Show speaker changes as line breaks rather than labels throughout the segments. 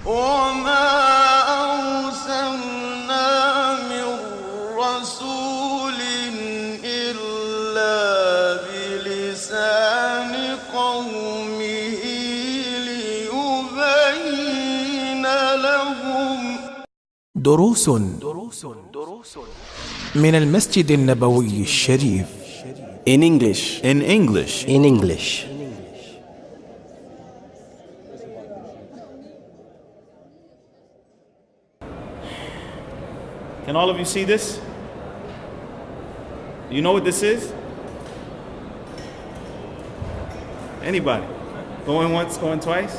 وما أرسلنا من رسول إلا بلسان قومه ليبين لهم.
دروس من المسجد النبوي الشريف.
In English. In English.
In English.
Can all of you see this? Do you know what this is? Anybody? Going once, going twice?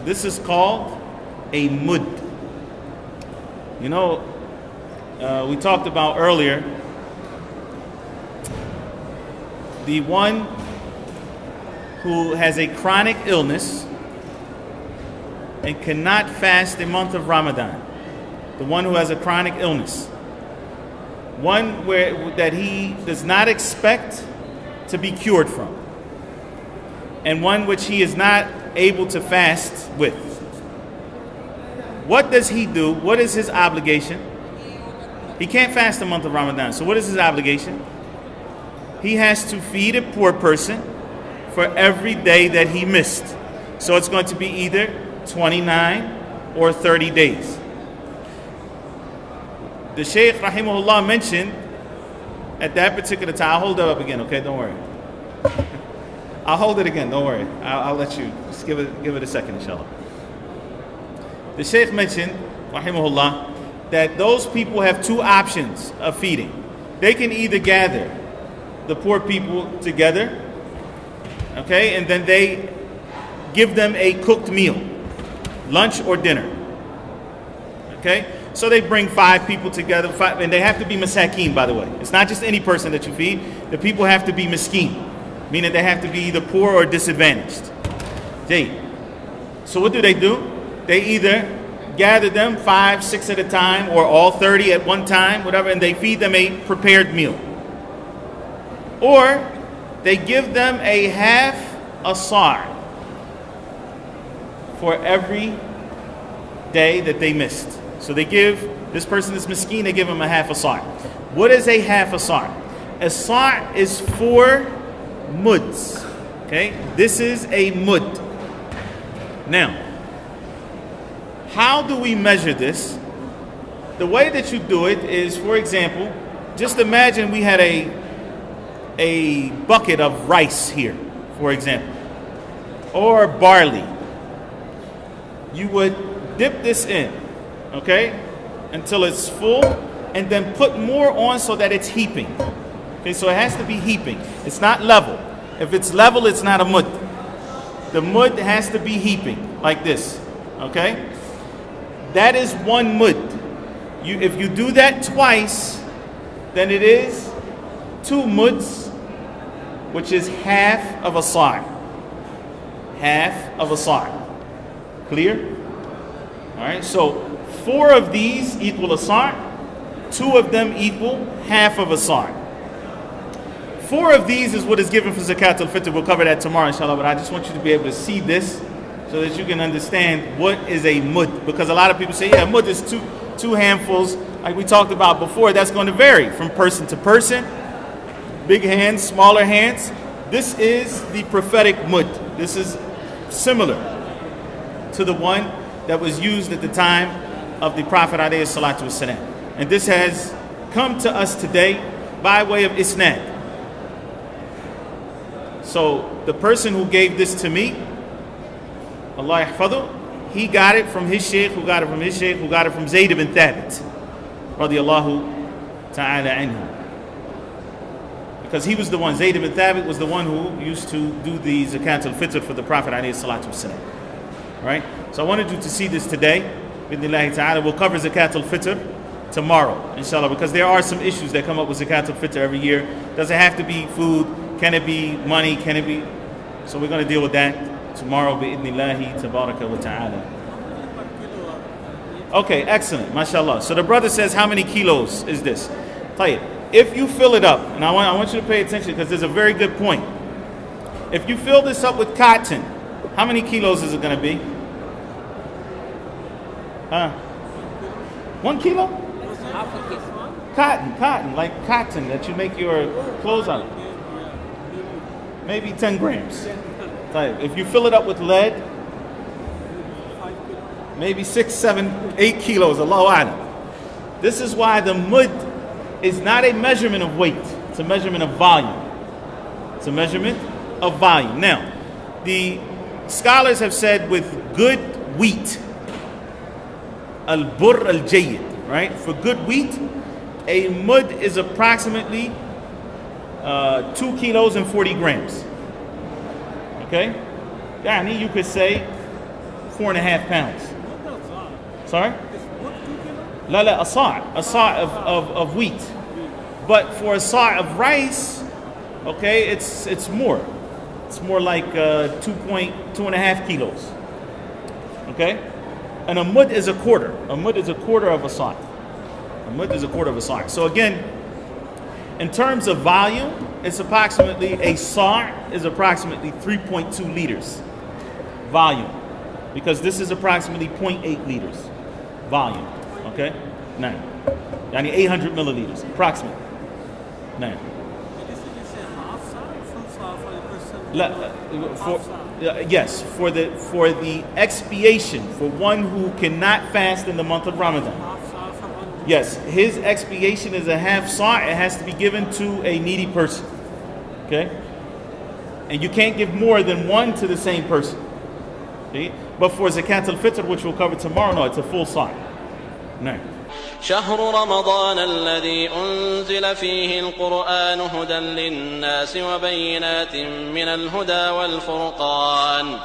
This is called a mud. You know, we talked about earlier, the one who has a chronic illness and cannot fast the month of Ramadan. The one who has a chronic illness. One that he does not expect to be cured from. And one which he is not able to fast with. What does he do? What is his obligation? He can't fast the month of Ramadan. So what is his obligation? He has to feed a poor person for every day that he missed. So it's going to be either 29 or 30 days. The Shaykh rahimahullah mentioned at that particular time, I'll hold it up again, okay? Don't worry. I'll hold it again, don't worry. I'll let you, just give it a second, inshallah. The Shaykh mentioned, rahimahullah, that those people have two options of feeding. They can either gather the poor people together, okay, and then they give them a cooked meal, lunch or dinner, okay? So they bring 5 people together, and they have to be masakin, by the way. It's not just any person that you feed. The people have to be miskin, meaning they have to be either poor or disadvantaged. So what do? They either gather them 5, 6 at a time, or all 30 at one time, whatever, and they feed them a prepared meal. Or they give them a half a sa' for every day that they missed. So they give, this person is miskin, they give him a half a sa'. What is a half a sa'? A sa' is 4 muds. Okay? This is a mud. Now, how do we measure this? The way that you do it is, for example, just imagine we had a bucket of rice here, for example, or barley. You would dip this in, okay, until it's full, and then put more on so that it's heaping. Okay, so it has to be heaping. It's not level. If it's level, it's not a mud. The mud has to be heaping, like this, okay? That is 1 mud. If you do that twice, then it is 2 muds, which is half of a sa'. Half of a sa'. Clear? All right, so 4 of these equal a sa'. 2 of them equal half of a sa'. 4 of these is what is given for zakat al-fitr. We'll cover that tomorrow, inshallah, but I just want you to be able to see this so that you can understand what is a mud. Because a lot of people say, yeah, mud is two handfuls. Like we talked about before, that's going to vary from person to person. Big hands, smaller hands. This is the prophetic mud. This is similar to the one that was used at the time of the Prophet alayhi salatu wasalam. And this has come to us today by way of isnad. So the person who gave this to me, Allah yahfadhu, he got it from his sheikh, who got it from his sheikh, who got it from Zayd ibn Thabit, radiyallahu ta'ala anhu. Because he was the one, Zayd ibn Thabit was the one who used to do the zakat al-fitr for the Prophet alayhi salatu wasalam. Right? So I wanted you to see this today. Bidnillahi ta'ala, we'll cover zakat al-fitr tomorrow, inshallah, because there are some issues that come up with zakat al-fitr every year. Does it have to be food? Can it be money? Can it be? So we're going to deal with that tomorrow, bi'idnillahi tabaraka wa ta'ala. Okay, excellent, mashallah. So the brother says, how many kilos is this? Tayyib. If you fill it up, and I want you to pay attention because there's a very good point. If you fill this up with cotton, How many kilos is it going to be? 1 kilo? Cotton, like cotton that you make your clothes out of. Maybe 10 grams. If you fill it up with lead, maybe 6, 7, 8 kilos, Allahu A'lam. This is why the mud is not a measurement of weight. It's a measurement of volume. It's a measurement of volume. Now, the scholars have said with good wheat, al-burr al-jayyid, right? For good wheat, a mud is approximately 2 kilos and 40 grams. Okay? Yani you could say 4.5 pounds. Sorry? La la, a sa' of wheat. But for a sa' of rice, okay, it's more. It's more like 2.5 kilos. Okay? And a mud is a quarter. A mud is a quarter of a sa'. A mud is a quarter of a sa'. So again, in terms of volume, it's approximately, a sa' is approximately 3.2 liters volume. Because this is approximately 0.8 liters volume. Okay? Now, yani 800 milliliters, approximately. Now. Yes, for the expiation, for one who cannot fast in the month of Ramadan. Yes, his expiation is a half sa'. It has to be given to a needy person. Okay? And you can't give more than one to the same person. Okay? But for zakat al-fitr, which we'll cover tomorrow, no, it's a full sa'. No.
شهر رمضان الذي أنزل فيه القرآن هدى للناس وبينات من الهدى والفرقان